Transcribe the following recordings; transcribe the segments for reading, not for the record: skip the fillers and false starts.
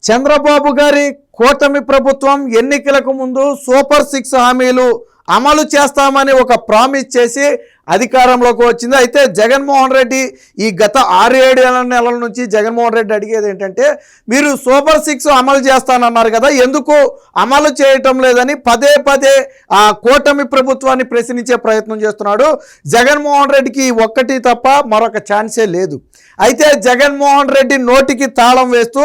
చంద్రబాబు గారి కూటమి ప్రభుత్వం ఎన్నికలకు ముందు సూపర్ 6 హామీలు అమలు చేస్తామని ఒక ప్రామిస్ చేసి అధికారంలోకి వచ్చింది. అయితే జగన్మోహన్ రెడ్డి ఈ గత 6-7 నెలల నుంచి జగన్మోహన్ రెడ్డి అడిగేది ఏంటంటే, మీరు సూపర్ 6 అమలు చేస్తానన్నారు కదా, ఎందుకు అమలు చేయటం లేదని పదే పదే ఆ కూటమి ప్రభుత్వాన్ని ప్రశ్నించే ప్రయత్నం చేస్తున్నాడు. జగన్మోహన్ రెడ్డికి ఒక్కటి తప్ప మరొక ఛాన్సే లేదు. అయితే జగన్మోహన్ రెడ్డి నోటికి తాళం వేస్తూ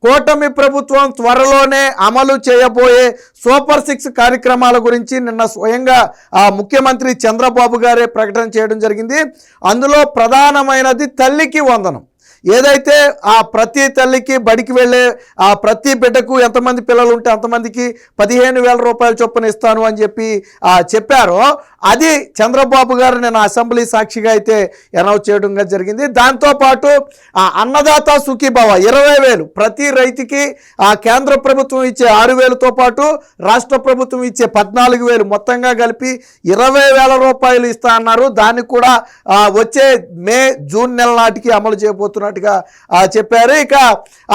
కూటమి ప్రభుత్వం త్వరలోనే అమలు చేయబోయే సూపర్ 6 కార్యక్రమాల గురించి నిన్న స్వయంగా ముఖ్యమంత్రి చంద్రబాబు గారే ప్రకటన చేయడం జరిగింది. అందులో ప్రధానమైనది తల్లికి వందనం. ఏదైతే ఆ ప్రతి తల్లికి బడికి వెళ్ళే ఆ ప్రతి బిడ్డకు ఎంతమంది పిల్లలు ఉంటే అంతమందికి 15,000 రూపాయల చొప్పున ఇస్తాను అని చెప్పారో అది చంద్రబాబు గారు నేను అసెంబ్లీ సాక్షిగా అయితే అనౌన్స్ చేయడం జరిగింది. దాంతోపాటు అన్నదాత సుఖీభవ 20,000 ప్రతి రైతుకి కేంద్ర ప్రభుత్వం ఇచ్చే 6,000తో పాటు రాష్ట్ర ప్రభుత్వం ఇచ్చే 14,000 మొత్తంగా కలిపి 20,000 రూపాయలు ఇస్తా అన్నారు. దాన్ని కూడా వచ్చే మే జూన్ నెల నాటికి అమలు చేయబోతున్నారు చెప్పారు. ఇక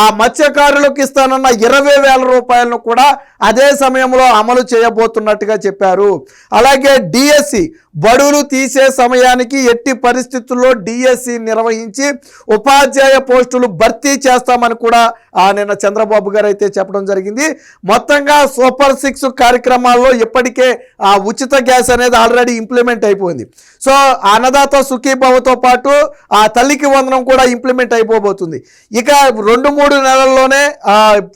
ఆ మత్స్యకారులకు ఇస్తానన్న 20,000 రూపాయలను కూడా అదే సమయంలో అమలు చేయబోతున్నట్టుగా చెప్పారు. అలాగే డిఎస్సి బడులు తీసే సమయానికి ఎట్టి పరిస్థితుల్లో డిఎస్సి నిర్వహించి ఉపాధ్యాయ పోస్టులు భర్తీ చేస్తామని కూడా నిన్న చంద్రబాబు గారు అయితే చెప్పడం జరిగింది. మొత్తంగా సూపర్ 6 కార్యక్రమాల్లో ఇప్పటికే ఆ ఉచిత గ్యాస్ అనేది ఆల్రెడీ ఇంప్లిమెంట్ అయిపోయింది. సో అన్నదాత సుఖీభవతో పాటు ఆ తల్లికి వందనం కూడా ఇంప్లిమెంట్ అయిపోబోతుంది. ఇక 2-3 నెలల్లోనే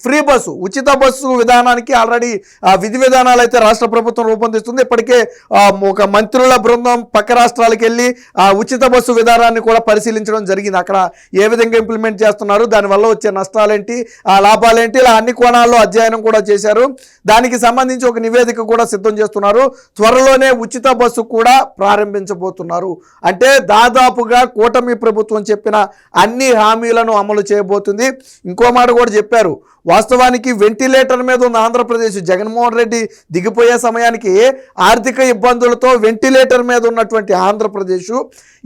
ఫ్రీ బస్సు ఉచిత బస్సు విధానానికి ఆల్రెడీ విధి విధానాలు అయితే రాష్ట్ర ప్రభుత్వం రూపొందిస్తుంది. ఇప్పటికే ఒక మంత్రుల బృందం పక్క రాష్ట్రాలకు వెళ్ళి ఉచిత బస్సు విధానాన్ని కూడా పరిశీలించడం జరిగింది. అక్కడ ఏ విధంగా ఇంప్లిమెంట్ చేస్తున్నారు, దానివల్ల వచ్చే నష్టాలేంటి, లాభాలేంటి, ఇలా అన్ని కోణాల్లో అధ్యయనం కూడా చేశారు. దానికి సంబంధించి ఒక నివేదిక కూడా సిద్ధం చేస్తున్నారు. త్వరలోనే ఉచిత బస్సు కూడా ప్రారంభించబోతున్నారు. అంటే దాదాపుగా కూటమి ప్రభుత్వం చెప్పిన అన్ని హామీలను అమలు చేయబోతుంది. ఇంకో మాట కూడా చెప్పారు, వాస్తవానికి వెంటిలేటర్ మీద ఉన్న ఆంధ్రప్రదేశ్ జగన్మోహన్ రెడ్డి దిగిపోయే సమయానికి ఆర్థిక ఇబ్బందులతో వెంటిలేటర్ మీద ఉన్నటువంటి ఆంధ్రప్రదేశ్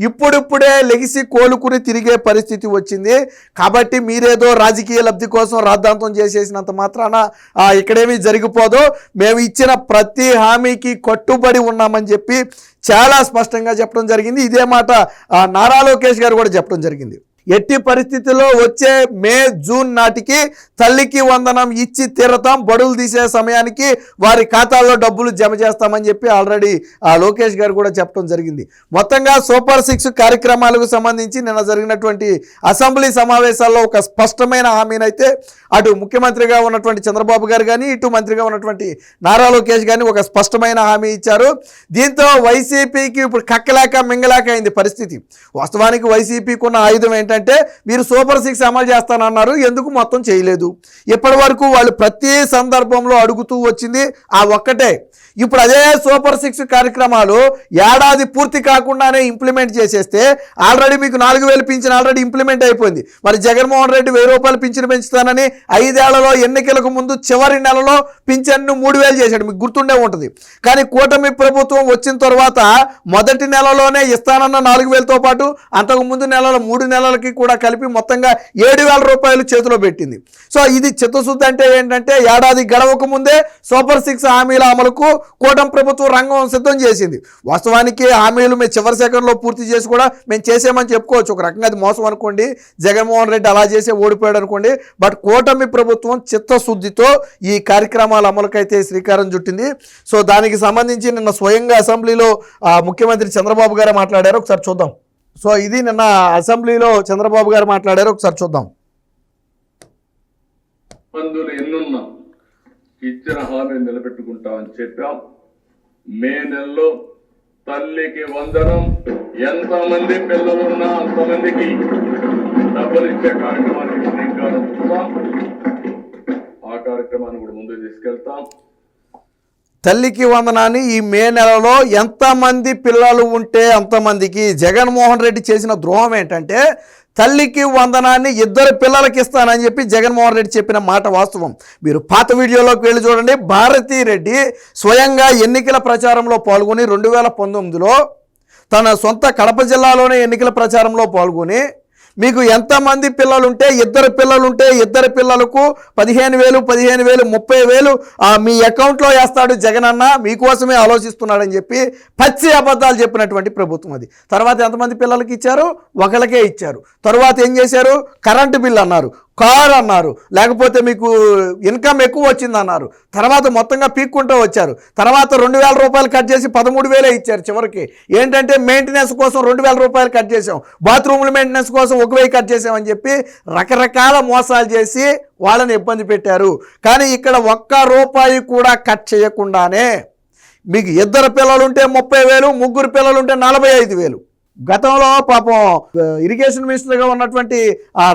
ఇప్పుడిప్పుడే లెగిసి కోలుకుని తిరిగే పరిస్థితి వచ్చింది. కాబట్టి మీరేదో రాజకీయ లబ్ధి కోసం రాద్ధాంతం చేసేసినంత మాత్రాన ఇక్కడేమీ జరిగిపోదు, మేము ఇచ్చిన ప్రతి హామీకి కట్టుబడి ఉన్నామని చెప్పి చాలా స్పష్టంగా చెప్పడం జరిగింది. ఇదే మాట నారా లోకేష్ గారు కూడా చెప్పడం జరిగింది. ఎట్టి పరిస్థితుల్లో వచ్చే మే జూన్ నాటికి తల్లికి వందనం ఇచ్చి తీరతాం, బడులు తీసే సమయానికి వారి ఖాతాల్లో డబ్బులు జమ చేస్తామని చెప్పి ఆల్రెడీ లోకేష్ గారు కూడా చెప్పడం జరిగింది. మొత్తంగా సూపర్ 6 కార్యక్రమాలకు సంబంధించి నిన్న జరిగినటువంటి అసెంబ్లీ సమావేశాల్లో ఒక స్పష్టమైన హామీనైతే అటు ముఖ్యమంత్రిగా ఉన్నటువంటి చంద్రబాబు గారు కానీ ఇటు మంత్రిగా ఉన్నటువంటి నారా లోకేష్ కానీ ఒక స్పష్టమైన హామీ ఇచ్చారు. దీంతో వైసీపీకి ఇప్పుడు కక్కలేక మింగలేక అయింది పరిస్థితి. వాస్తవానికి వైసీపీకి ఉన్న ఆయుధం ఏంటంటే, మీరు సూపర్ 6 అమలు చేస్తానన్నారు, ఎందుకు మొత్తం చేయలేదు? ఇప్పటి వరకు వాళ్ళు ప్రతి సందర్భంలో అడుగుతూ వచ్చింది ఆ ఒక్కటే. ఇప్పుడు అదే సూపర్ 6 కార్యక్రమాలు ఏడాది పూర్తి కాకుండానే ఇంప్లిమెంట్ చేసేస్తే ఆల్రెడీ మీకు 4,000 పింఛన్ ఆల్రెడీ ఇంప్లిమెంట్ అయిపోయింది. మరి జగన్మోహన్ రెడ్డి 1,000 రూపాయలు పింఛన్ పెంచుతానని 5 ఏళ్లలో ఎన్నికలకు ముందు చివరి నెలలో పింఛన్ను 3,000 చేశాడు, మీకు గుర్తుండే ఉంటుంది. కానీ కూటమి ప్రభుత్వం వచ్చిన తర్వాత మొదటి నెలలోనే ఇస్తానన్న 4,000తో పాటు అంతకుముందు నెలలో 3 నెలలకి కూడా కలిపి మొత్తంగా 7,000 రూపాయలు చేతిలో పెట్టింది. సో ఇది చిత్తశుద్ధి అంటే ఏంటంటే, ఏడాది గడవక ముందే సూపర్ 6 హామీల అమలుకు కూటమి ప్రభుత్వం రంగం సిద్ధం చేసింది. వాస్తవానికి హామీలు మేము చివరి సెకండ్లో పూర్తి చేసి కూడా మేము చేసామని చెప్పుకోవచ్చు. ఒక రకంగా అది మోసం అనుకోండి, జగన్మోహన్ రెడ్డి అలా చేసే ఓడిపోయాడు అనుకోండి. బట్ కూటమి ప్రభుత్వం చిత్తశుద్ధితో ఈ కార్యక్రమాల అమలుకైతే శ్రీకారం చుట్టింది. సో దానికి సంబంధించి నిన్న స్వయంగా అసెంబ్లీలో ముఖ్యమంత్రి చంద్రబాబు గారు మాట్లాడారు, ఒకసారి చూద్దాం. సో ఇది నిన్న అసెంబ్లీలో చంద్రబాబు గారు మాట్లాడారు, ఒకసారి చూద్దాం. ఇచ్చిన హామీ నిలబెట్టుకుంటామని చెప్పాం. మే నెలలో తల్లికి వందనం, ఎంతమంది పిల్లలు ఉన్నా అంతమందికి డబ్బులు ఇచ్చే కార్యక్రమానికి శ్రీకారం చుడతాం. ఆ కార్యక్రమాన్ని కూడా ముందుకు తీసుకెళ్తాం. తల్లికి వందనాన్ని ఈ మే నెలలో ఎంతమంది పిల్లలు ఉంటే అంతమందికి. జగన్మోహన్ రెడ్డి చేసిన ద్రోహం ఏంటంటే, తల్లికి వందనాన్ని 2 పిల్లలకి ఇస్తానని చెప్పి జగన్మోహన్ రెడ్డి చెప్పిన మాట వాస్తవం. మీరు పాత వీడియోలోకి వెళ్ళి చూడండి. భారతీ రెడ్డి స్వయంగా ఎన్నికల ప్రచారంలో పాల్గొని 2019లో తన సొంత కడప జిల్లాలోనే ఎన్నికల ప్రచారంలో పాల్గొని మీకు ఎంతమంది పిల్లలుంటే ఇద్దరు పిల్లలుంటే ఇద్దరు పిల్లలకు 15,000 15,000 30,000 మీ అకౌంట్లో వేస్తాడు జగనన్న, మీకోసమే ఆలోచిస్తున్నాడని చెప్పి పచ్చి అబద్ధాలు చెప్పినటువంటి ప్రభుత్వం అది. తర్వాత ఎంతమంది పిల్లలకి ఇచ్చారు? ఒకరికే ఇచ్చారు. తర్వాత ఏం చేశారు? కరెంటు బిల్ అన్నారు, కార్ అన్నారు, లేకపోతే మీకు ఇన్కమ్ ఎక్కువ వచ్చింది అన్నారు. తర్వాత మొత్తంగా పీక్కుంటూ వచ్చారు. తర్వాత 2,000 రూపాయలు కట్ చేసి 13,000 ఇచ్చారు. చివరికి ఏంటంటే మెయింటెనెన్స్ కోసం 2,000 రూపాయలు కట్ చేసాం, బాత్రూముల మెయింటెనెన్స్ కోసం 1,000 కట్ చేసామని చెప్పి రకరకాల మోసాలు చేసి వాళ్ళని ఇబ్బంది పెట్టారు. కానీ ఇక్కడ ఒక్క రూపాయి కూడా కట్ చేయకుండానే మీకు ఇద్దరు పిల్లలుంటే 30,000, ముగ్గురు పిల్లలుంటే 45,000. గతంలో పాపం ఇరిగేషన్ మినిస్టర్గా ఉన్నటువంటి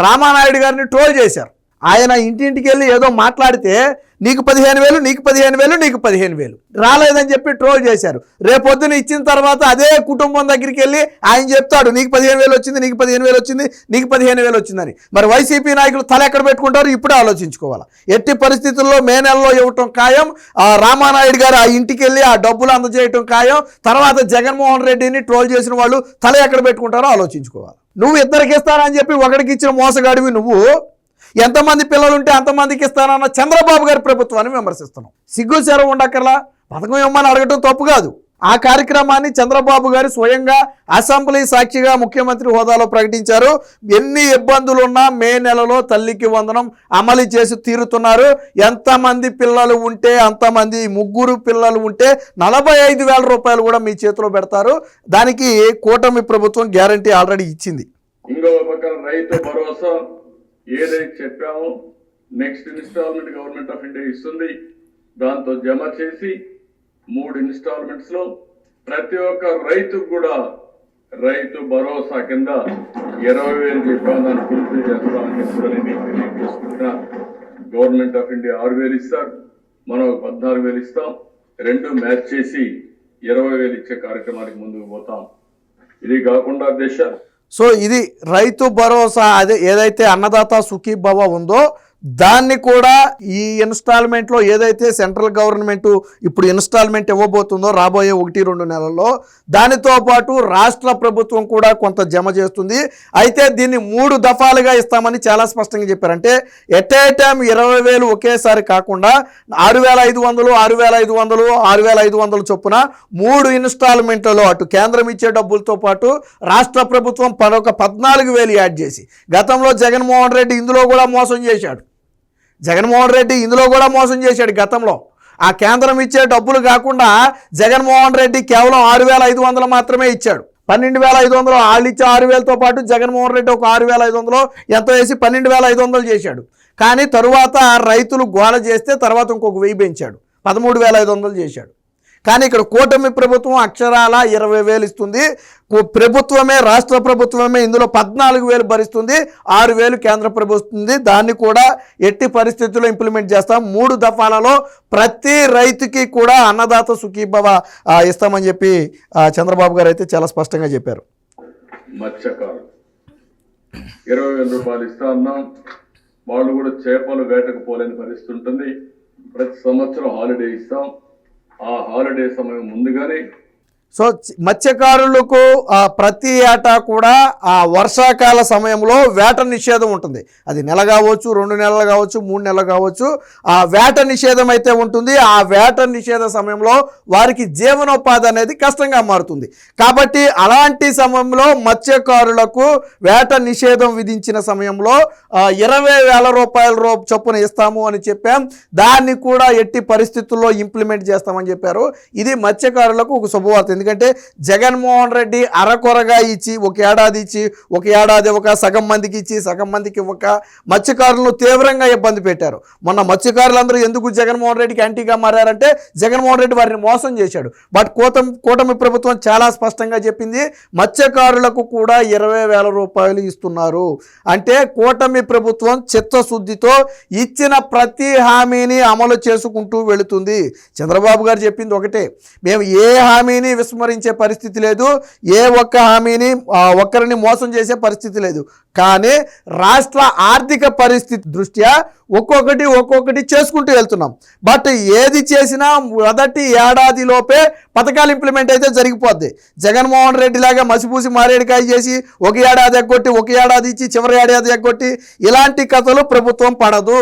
రామానాయుడు గారిని ట్రోల్ చేశారు. ఆయన ఇంటింటికి వెళ్ళి ఏదో మాట్లాడితే నీకు 15,000 నీకు 15,000 నీకు 15,000 రాలేదని చెప్పి ట్రోల్ చేశారు. రేపొద్దున ఇచ్చిన తర్వాత అదే కుటుంబం దగ్గరికి వెళ్ళి ఆయన చెప్తాడు నీకు 15,000 వచ్చింది, నీకు 15,000 వచ్చింది, నీకు 15,000 వచ్చిందని. మరి వైసీపీ నాయకులు తల ఎక్కడ పెట్టుకుంటారు? ఇప్పుడే ఆలోచించుకోవాలి. ఎట్టి పరిస్థితుల్లో మే నెలలో ఇవ్వటం ఖాయం. రామానాయుడు గారు ఆ ఇంటికి వెళ్ళి ఆ డబ్బులు అందజేయటం ఖాయం. తర్వాత జగన్మోహన్ రెడ్డిని ట్రోల్ చేసిన వాళ్ళు తల ఎక్కడ పెట్టుకుంటారో ఆలోచించుకోవాలి. నువ్వు ఇద్దరికి ఇస్తానని చెప్పి ఒకడికి ఇచ్చిన మోసగాడివి నువ్వు. ఎంతమంది పిల్లలుంటే అంతమందికి ఇస్తానన్న చంద్రబాబు గారి ప్రభుత్వాన్ని విమర్శిస్తున్నాం. సిగ్గు శరం ఉండక్కర్లా. పథకం ఇవ్వమని అడగటం తప్పు కాదు. ఆ కార్యక్రమాన్ని చంద్రబాబు గారు స్వయంగా అసెంబ్లీ సాక్షిగా ముఖ్యమంత్రి హోదాలో ప్రకటించారు. ఎన్ని ఇబ్బందులున్నా మే నెలలో తల్లికి వందనం అమలు చేసి తీరుతున్నారు. ఎంతమంది పిల్లలు ఉంటే అంతమంది, ముగ్గురు పిల్లలు ఉంటే 45,000 రూపాయలు కూడా మీ చేతిలో పెడతారు. దానికి కూటమి ప్రభుత్వం గ్యారంటీ ఆల్రెడీ ఇచ్చింది. ఇంకో పక్కన రైతు భరోసా ఏదైతే చెప్పామో next instalment government of India ఇస్తుంది. దాంతో జమ చేసి 3 ఇన్స్టాల్మెంట్స్ లో ప్రతి ఒక్క రైతుకు కూడా రైతు భరోసా కింద 20,000 చెప్పాము. దాన్ని పూర్తి చేస్తామని చెప్పి తెలియజేసుకుంటున్నా. గవర్నమెంట్ ఆఫ్ ఇండియా 6,000 ఇస్తారు, మనం 14,000 ఇస్తాం. 2 మ్యాచ్ చేసి 20,000 ఇచ్చే కార్యక్రమానికి ముందుకు పోతాం. ఇది కాకుండా సో ఇది రైతు భరోసా, అదే ఏదైతే అన్నదాత సుఖీభవ ఉందో దాన్ని కూడా ఈ ఇన్స్టాల్మెంట్లో ఏదైతే సెంట్రల్ గవర్నమెంట్ ఇప్పుడు ఇన్స్టాల్మెంట్ ఇవ్వబోతుందో రాబోయే 1-2 నెలల్లో, దానితో పాటు రాష్ట్ర ప్రభుత్వం కూడా కొంత జమ చేస్తుంది. అయితే దీన్ని 3 దఫాలుగా ఇస్తామని చాలా స్పష్టంగా చెప్పారంటే ఎట్ ఏ టైం 20,000 ఒకేసారి కాకుండా 6,500 6,500 6,500 చొప్పున 3 ఇన్స్టాల్మెంట్లలో అటు కేంద్రం ఇచ్చే డబ్బులతో పాటు రాష్ట్ర ప్రభుత్వం మరొక 14,000 యాడ్ చేసి, గతంలో జగన్మోహన్ రెడ్డి ఇందులో కూడా మోసం చేశాడు. గతంలో ఆ కేంద్రం ఇచ్చే డబ్బులు కాకుండా జగన్మోహన్ రెడ్డి కేవలం 6,500 మాత్రమే ఇచ్చాడు. 12,500 వాళ్ళు ఇచ్చే 6,000తో పాటు జగన్మోహన్ రెడ్డి ఒక 6,500 ఎంతో వేసి 12,500 చేశాడు. కానీ తరువాత రైతులు గోల చేస్తే తర్వాత ఇంకొక 1000 పెంచాడు, 13,500 చేశాడు. కానీ ఇక్కడ కూటమి ప్రభుత్వం అక్షరాల 20,000 ఇస్తుంది. ప్రభుత్వమే, రాష్ట్ర ప్రభుత్వమే ఇందులో 14,000 భరిస్తుంది, 6,000 కేంద్ర ప్రభుత్వం. దాన్ని కూడా ఎట్టి పరిస్థితుల్లో ఇంప్లిమెంట్ చేస్తాం. 3 దఫాలలో ప్రతి రైతుకి కూడా అన్నదాత సుఖీభవ ఇస్తామని చెప్పి చంద్రబాబు గారు అయితే చాలా స్పష్టంగా చెప్పారు. మత్స్యకారులు 20,000 రూపాయలు ఇస్తా ఉన్నాం. వాళ్ళు కూడా చేపలు వేటకు పోలేని పరిస్థితి ఉంటుంది. ప్రతి సంవత్సరం హాలిడే ఇస్తాం. ఆ హాలిడే సమయం ముందుగానే సో మత్స్యకారులకు ప్రతి ఏటా కూడా ఆ వర్షాకాల సమయంలో వేట నిషేధం ఉంటుంది. అది నెల కావచ్చు, 2 నెలలు కావచ్చు, 3 నెలలు కావచ్చు. ఆ వేట నిషేధం అయితే ఉంటుంది. ఆ వేట నిషేధ సమయంలో వారికి జీవనోపాధి అనేది కష్టంగా మారుతుంది. కాబట్టి అలాంటి సమయంలో మత్స్యకారులకు వేట నిషేధం విధించిన సమయంలో 20,000 రూపాయల చొప్పున ఇస్తాము అని చెప్పాం. దాన్ని కూడా ఎట్టి పరిస్థితుల్లో ఇంప్లిమెంట్ చేస్తామని చెప్పారు. ఇది మత్స్యకారులకు ఒక శుభవార్త. ఎందుకంటే జగన్మోహన్ రెడ్డి అరకొరగా ఇచ్చి, ఒక ఏడాది ఇచ్చి, ఒక ఏడాది ఒక సగం మందికి ఇచ్చి, సగం మందికి ఇవ్వక మత్స్యకారులను తీవ్రంగా ఇబ్బంది పెట్టారు. మొన్న మత్స్యకారులందరూ ఎందుకు జగన్మోహన్ రెడ్డికి యాంటీగా మారారంటే జగన్మోహన్ రెడ్డి వారిని మోసం చేశాడు. బట్ కూటమి ప్రభుత్వం చాలా స్పష్టంగా చెప్పింది, మత్స్యకారులకు కూడా 20,000 రూపాయలు ఇస్తున్నారు. అంటే కూటమి ప్రభుత్వం చిత్తశుద్ధితో ఇచ్చిన ప్రతి హామీని అమలు చేసుకుంటూ వెళుతుంది. చంద్రబాబు గారు చెప్పింది ఒకటే, మేము ఏ హామీని విస్మరించే పరిస్థితి లేదు, ఏ ఒక్క హామీని ఒక్కరిని మోసం చేసే పరిస్థితి లేదు. కానీ రాష్ట్ర ఆర్థిక పరిస్థితి దృష్ట్యా ఒక్కొక్కటి చేసుకుంటూ వెళ్తున్నాం. బట్ ఏది చేసినా మొదటి ఏడాదిలోపే పథకాలు ఇంప్లిమెంట్ అయితే జరిగిపోద్ది. జగన్మోహన్ రెడ్డి లాగా మసిపూసి మారేడుకాయ చేసి ఒక ఏడాది ఎగ్గొట్టి ఒక ఏడాది ఇచ్చి చివరి ఏడాది ఎగ్గొట్టి ఇలాంటి కథలు ప్రభుత్వం పడదు.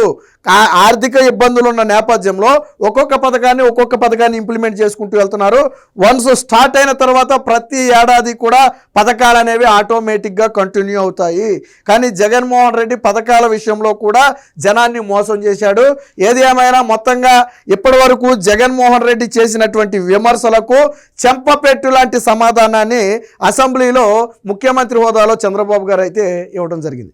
ఆర్థిక ఇబ్బందులు ఉన్న నేపథ్యంలో ఒక్కొక్క పథకాన్ని ఇంప్లిమెంట్ చేసుకుంటూ వెళ్తున్నారు. వన్స్ స్టార్ట్ అయిన తర్వాత ప్రతి ఏడాది కూడా పథకాలు అనేవి ఆటోమేటిక్గా కంటిన్యూ అవుతాయి. కానీ జగన్మోహన్ రెడ్డి పథకాల విషయంలో కూడా జనాన్ని మోసం చేశాడు. ఏది ఏమైనా మొత్తంగా ఇప్పటి వరకు జగన్మోహన్ రెడ్డి చేసినటువంటి విమర్శలకు చెంపపెట్టు లాంటి సమాధానాన్ని అసెంబ్లీలో ముఖ్యమంత్రి హోదాలో చంద్రబాబు గారు అయితే ఇవ్వడం జరిగింది.